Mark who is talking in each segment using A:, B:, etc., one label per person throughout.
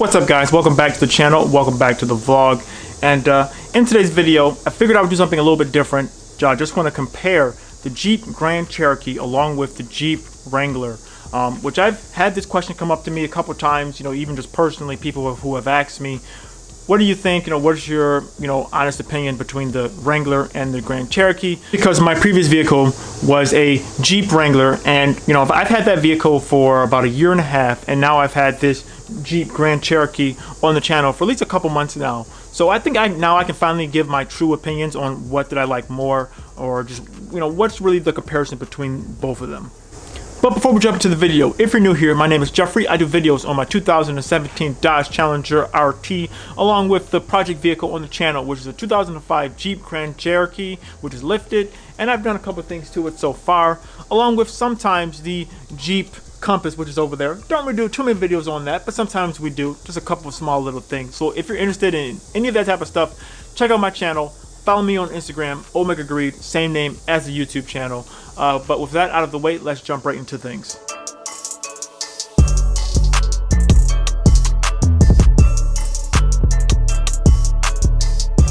A: What's up, guys? Welcome back to the channel. Welcome back to the vlog. And in today's video, I figured I would do something a little bit different. I just want to compare the Jeep Grand Cherokee along with the Jeep Wrangler, which I've had this question come up to me a couple times, even just personally, people who have asked me, what do you think, what's your, honest opinion between the Wrangler and the Grand Cherokee? Because my previous vehicle was a Jeep Wrangler, and, I've had that vehicle for about a year and a half, and now I've had this Jeep Grand Cherokee on the channel for at least a couple months now. So I think now I can finally give my true opinions on what did I like more, or just, what's really the comparison between both of them. But before we jump into the video, if you're new here, my name is Jeffrey. I do videos on my 2017 Dodge Challenger RT, along with the project vehicle on the channel, which is a 2005 Jeep Grand Cherokee, which is lifted, and I've done a couple things to it so far, along with sometimes the Jeep Compass, which is over there. Don't really do too many videos on that, but sometimes we do, just a couple of small little things. So if you're interested in any of that type of stuff, check out my channel. Follow me on Instagram, Omega Greed, same name as the YouTube channel. But with that out of the way, let's jump right into things.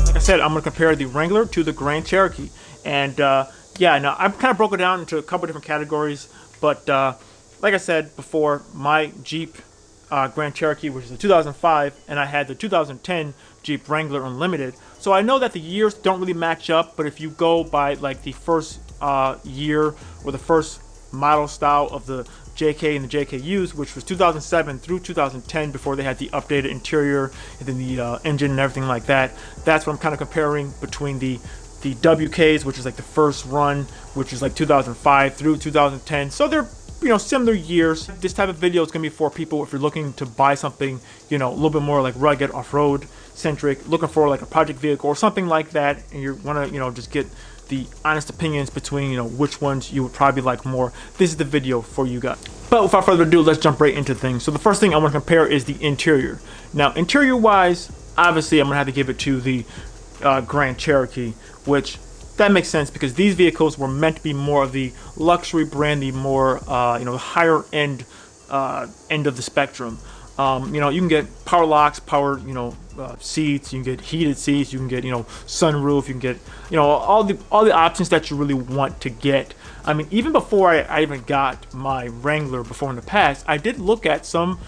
A: Like I said, I'm going to compare the Wrangler to the Grand Cherokee. And yeah, now I've kind of broken it down into a couple different categories. But like I said before, my Jeep Grand Cherokee, which is a 2005, and I had the 2010 Jeep Wrangler Unlimited. So I know that the years don't really match up, but if you go by like the first year or the first model style of the JK and the JKUs, which was 2007 through 2010 before they had the updated interior and then the engine and everything like that, that's what I'm kind of comparing between the WKs, which is like the first run, which is like 2005 through 2010. So they're similar years. This type of video is going to be for people if you're looking to buy something, a little bit more like rugged, off-road centric, looking for like a project vehicle or something like that, and you want to, just get the honest opinions between, which ones you would probably like more. This is the video for you guys. But without further ado, let's jump right into things. So the first thing I want to compare is the interior. Now, interior-wise, obviously, I'm going to have to give it to the Grand Cherokee, which that makes sense because these vehicles were meant to be more of the luxury brand, the more higher end of the spectrum. You can get power locks, power seats, you can get heated seats, you can get sunroof, you can get all the options that you really want to get. I mean, even before I even got my Wrangler before in the past, I did look at some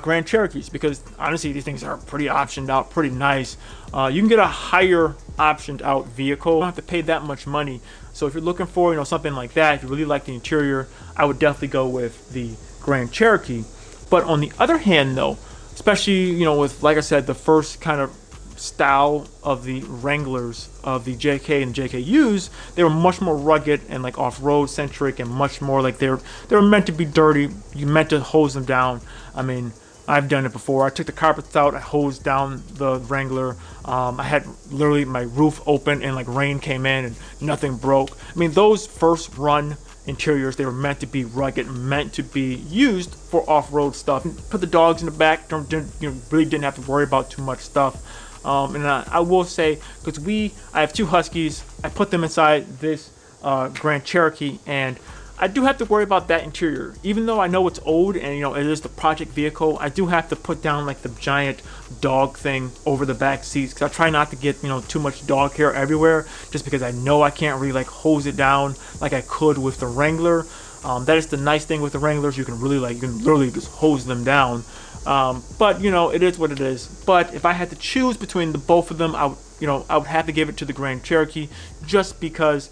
A: Grand Cherokees because honestly these things are pretty optioned out, pretty nice. You can get a higher optioned out vehicle, you don't have to pay that much money. So if you're looking for something like that, if you really like the interior, I would definitely go with the Grand Cherokee. But on the other hand though, especially with, like I said, the first kind of style of the Wranglers, of the JK and JKUs, they were much more rugged and like off-road centric, and much more like they were meant to be dirty. You meant to hose them down. I mean, I've done it before. I took the carpets out, I hosed down the Wrangler. I had literally my roof open and like rain came in and nothing broke. I mean, those first run interiors, they were meant to be rugged, meant to be used for off-road stuff. Put the dogs in the back, really didn't have to worry about too much stuff. And I will say, because I have two Huskies, I put them inside this Grand Cherokee, and I do have to worry about that interior. Even though I know it's old and it is the project vehicle, I do have to put down like the giant dog thing over the back seats, because I try not to get too much dog hair everywhere, just because I know I can't really like hose it down like I could with the Wrangler. That is the nice thing with the Wranglers, you can literally just hose them down. But it is what it is. But if I had to choose between the both of them, I would have to give it to the Grand Cherokee, just because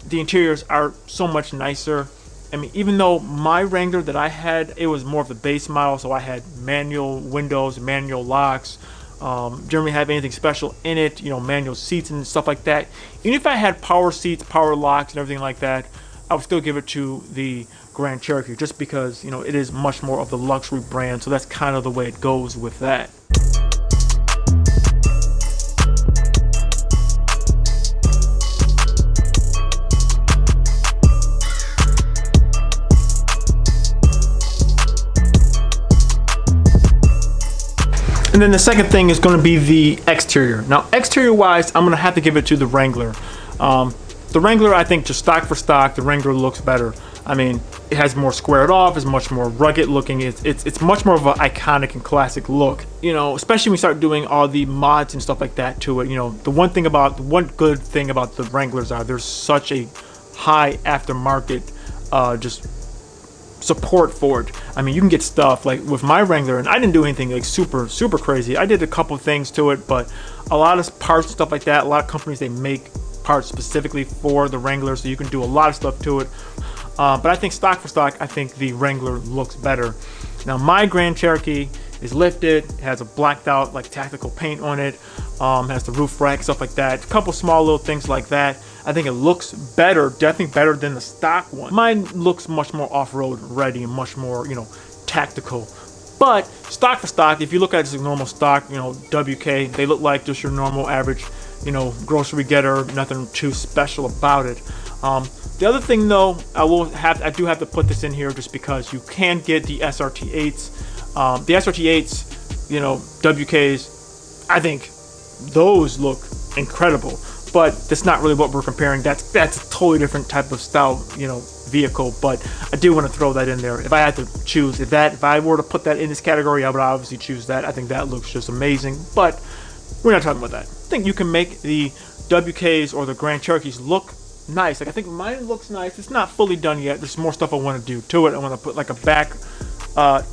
A: the interiors are so much nicer. I mean, even though my Wrangler that I had, it was more of the base model, so I had manual windows, manual locks, didn't really have anything special in it, manual seats and stuff like that. Even if I had power seats, power locks and everything like that, I would still give it to the Grand Cherokee, just because it is much more of the luxury brand, so that's kind of the way it goes with that. And then the second thing is going to be the exterior. Now, exterior wise, I'm going to have to give it to the Wrangler. The Wrangler, I think, just stock for stock, the Wrangler looks better. I mean, It has more squared off, it's much more rugged looking, it's much more of an iconic and classic look, you know, especially when we start doing all the mods and stuff like that to it. You know, the one good thing about the Wranglers are there's such a high aftermarket just support for it. I mean, you can get stuff like with my Wrangler, and I didn't do anything like super crazy. I did a couple things to it, but a lot of parts and stuff like that, a lot of companies, they make parts specifically for the Wrangler, so you can do a lot of stuff to it. But I think stock for stock, I think the Wrangler looks better. Now my Grand Cherokee is lifted, it has a blacked out like tactical paint on it, has the roof rack, stuff like that, a couple small little things like that. I think it looks better, definitely better than the stock one. Mine looks much more off-road ready and much more, you know, tactical. But stock for stock, if you look at it as a normal stock, you know, WK, they look like just your normal average, you know, grocery getter, nothing too special about it. The other thing though, I do have to put this in here just because you can get the SRT8s. The SRT8s, you know, WKs, I think those look incredible, but that's not really what we're comparing. That's a totally different type of style, you know, vehicle, but I do want to throw that in there. If I had to choose, if I were to put that in this category, I would obviously choose that. I think that looks just amazing, but we're not talking about that. I think you can make the WKs or the Grand Cherokees look nice. Like, I think mine looks nice. It's not fully done yet. There's more stuff I want to do to it. I want to put like a back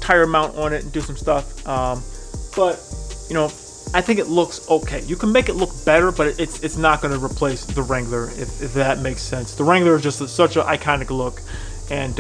A: tire mount on it and do some stuff. But you know, I think it looks okay. You can make it look better, but it's not going to replace the Wrangler, if that makes sense. The Wrangler is just such an iconic look, and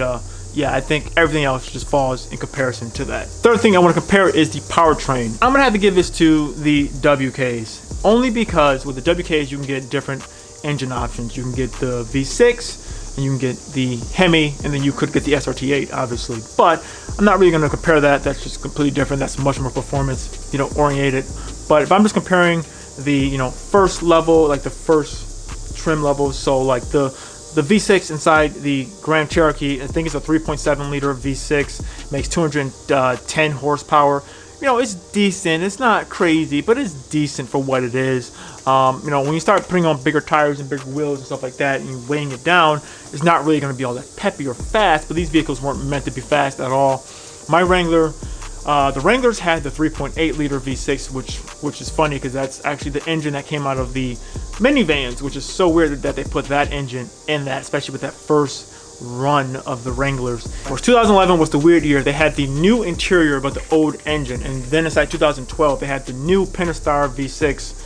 A: yeah, I think everything else just falls in comparison to that. Third thing I want to compare is the powertrain. I'm going to have to give this to the WKs, only because with the WKs you can get different engine options. You can get the V6, and you can get the Hemi, and then you could get the SRT8, obviously. But I'm not really going to compare that. That's just completely different. That's much more performance, you know, oriented. But if I'm just comparing the, you know, first level, like the first trim levels, so like the V6 inside the Grand Cherokee, I think it's a 3.7 liter V6, makes 210 horsepower. You know, it's decent. It's not crazy, but it's decent for what it is. You know, when you start putting on bigger tires and bigger wheels and stuff like that, and you're weighing it down, it's not really going to be all that peppy or fast. But these vehicles weren't meant to be fast at all. My Wrangler, the Wranglers had the 3.8 liter V6, which is funny because that's actually the engine that came out of the minivans, which is so weird that they put that engine in that, especially with that first run of the Wranglers. Of course, 2011 was the weird year. They had the new interior but the old engine, and then inside 2012 they had the new Pentastar V6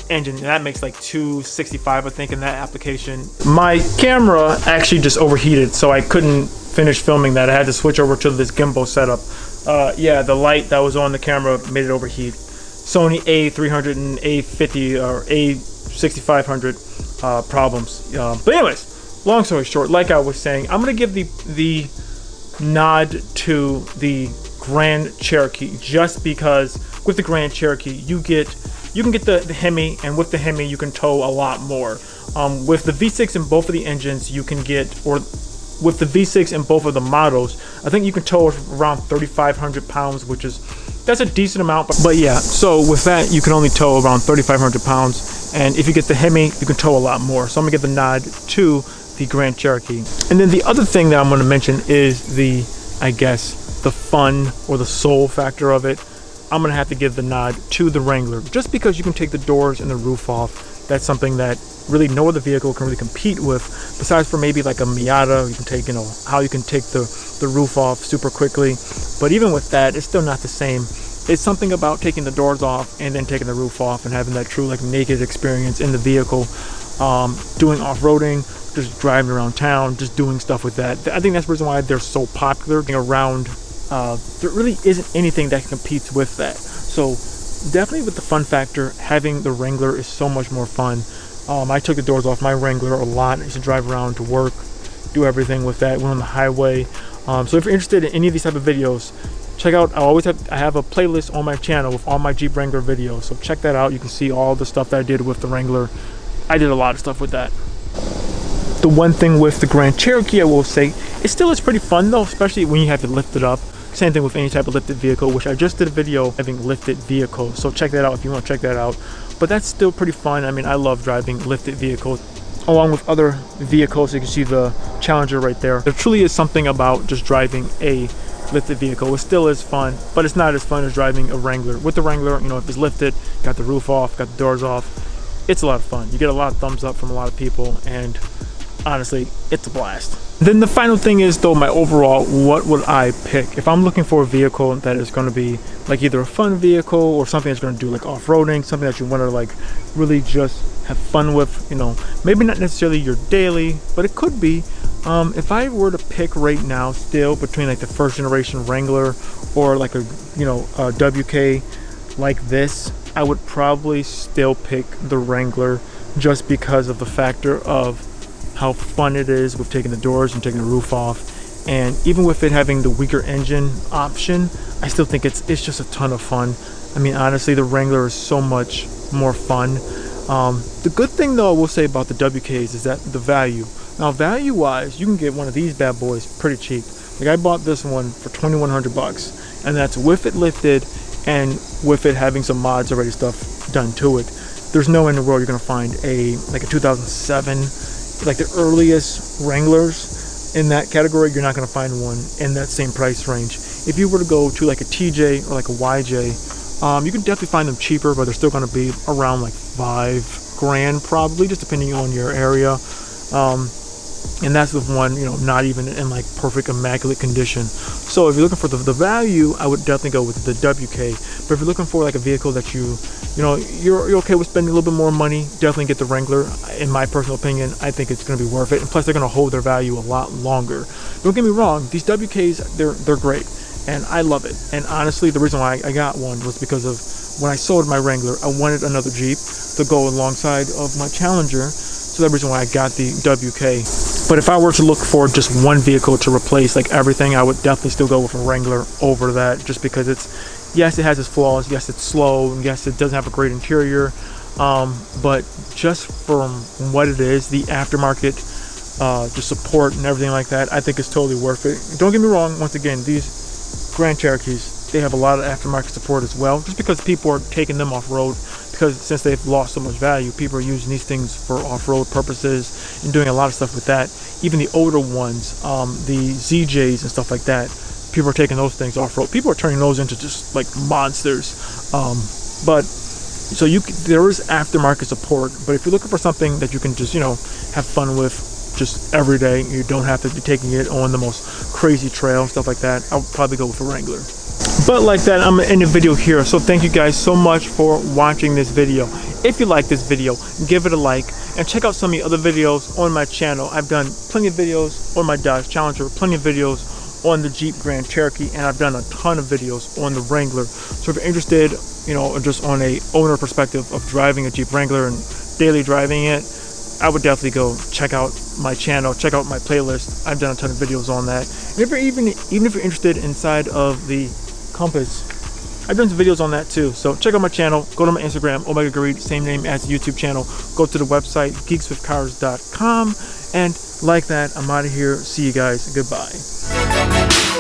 A: engine, and that makes like 265, I think, in that application. My camera actually just overheated, so I couldn't finish filming that. I had to switch over to this gimbal setup. Yeah, the light that was on the camera made it overheat. Sony A300 and A50 or A6500 problems. But anyways, long story short, like I was saying, I'm gonna give the nod to the Grand Cherokee, just because with the Grand Cherokee you can get the Hemi, and with the Hemi you can tow a lot more. With the V6 in both of the engines, you can get, or with the V6 in both of the models, I think you can tow around 3,500 pounds, that's a decent amount. But yeah, so with that you can only tow around 3,500 pounds, and if you get the Hemi you can tow a lot more. So I'm gonna give the nod to the Grand Cherokee. And then the other thing that I'm going to mention is the, I guess, the fun or the soul factor of it. I'm going to have to give the nod to the Wrangler, just because you can take the doors and the roof off. That's something that really no other vehicle can really compete with, besides for maybe like a Miata. You can take, you know, how you can take the roof off super quickly, but even with that, it's still not the same. It's something about taking the doors off and then taking the roof off and having that true like naked experience in the vehicle, doing off-roading, just driving around town, just doing stuff with that. I think that's the reason why they're so popular around. There really isn't anything that competes with that. So definitely with the fun factor, having the Wrangler is so much more fun. I took the doors off my Wrangler a lot. I used to drive around to work, do everything with that, went on the highway. So if you're interested in any of these type of videos, check out, I have a playlist on my channel with all my Jeep Wrangler videos. So check that out. You can see all the stuff that I did with the Wrangler. I did a lot of stuff with that. The one thing with the Grand Cherokee, I will say, it still is pretty fun though, especially when you have it lifted up. Same thing with any type of lifted vehicle, which I just did a video having lifted vehicles, so check that out if you want to check that out. But that's still pretty fun. I mean, I love driving lifted vehicles. along with other vehicles. You can see the Challenger right there. There truly is something about just driving a lifted vehicle. It still is fun, but it's not as fun as driving a Wrangler. With the Wrangler, you know, if it's lifted, got the roof off, got the doors off, it's a lot of fun. You get a lot of thumbs up from a lot of people, and honestly, it's a blast. Then the final thing is, though, my overall, what would I pick? If I'm looking for a vehicle that is going to be like either a fun vehicle or something that's going to do like off-roading, something that you want to like really just have fun with, you know, maybe not necessarily your daily, but it could be. If I were to pick right now still between like the first generation Wrangler or like a, you know, a WK like this, I would probably still pick the Wrangler just because of the factor of how fun it is with taking the doors and taking the roof off. And even with it having the weaker engine option, I still think it's just a ton of fun. I mean, honestly, the Wrangler is so much more fun. The good thing though I will say about the WKs is that the value. Now value wise, you can get one of these bad boys pretty cheap. Like I bought this one for $2,100, and that's with it lifted and with it having some mods already stuff done to it. There's no in the world you're gonna find a 2007, like the earliest Wranglers in that category. You're not gonna find one in that same price range. If you were to go to like a TJ or like a YJ, you can definitely find them cheaper, but they're still gonna be around like $5,000 probably, just depending on your area. And that's with one, you know, not even in like perfect immaculate condition. So if you're looking for the value, I would definitely go with the WK. But if you're looking for like a vehicle that you know, you're okay with spending a little bit more money, definitely get the Wrangler. In my personal opinion, I think it's going to be worth it. And plus, they're going to hold their value a lot longer. Don't get me wrong; these WKs, they're great, and I love it. And honestly, the reason why I got one was because of when I sold my Wrangler, I wanted another Jeep to go alongside of my Challenger. So that's the reason why I got the WK. But if I were to look for just one vehicle to replace like everything, I would definitely still go with a Wrangler over that, just because it's, yes, it has its flaws, yes, it's slow, and yes, it doesn't have a great interior, but just from what it is, the aftermarket, the support and everything like that, I think it's totally worth it. Don't get me wrong, once again, these Grand Cherokees, they have a lot of aftermarket support as well, just because people are taking them off-road, because since they've lost so much value, people are using these things for off-road purposes and doing a lot of stuff with that. Even the older ones, the ZJs and stuff like that, people are taking those things off-road. People are turning those into just like monsters. But so there is aftermarket support, but if you're looking for something that you can just, you know, have fun with just every day, you don't have to be taking it on the most crazy trail, stuff like that, I would probably go with a Wrangler. But like that, I'm gonna end the video here. So thank you guys so much for watching this video. If you like this video, give it a like, and check out some of the other videos on my channel. I've done plenty of videos on my Dodge Challenger, plenty of videos on the Jeep Grand Cherokee, and I've done a ton of videos on the Wrangler. So if you're interested, you know, just on a owner perspective of driving a Jeep Wrangler and daily driving it, I would definitely go check out my channel, check out my playlist. I've done a ton of videos on that. And if you're even if you're interested inside of the Compass, I've done some videos on that too. So check out my channel, go to my Instagram, Omega Greed, same name as the YouTube channel. Go to the website, geekswithcars.com, and like that, I'm out of here. See you guys. Goodbye.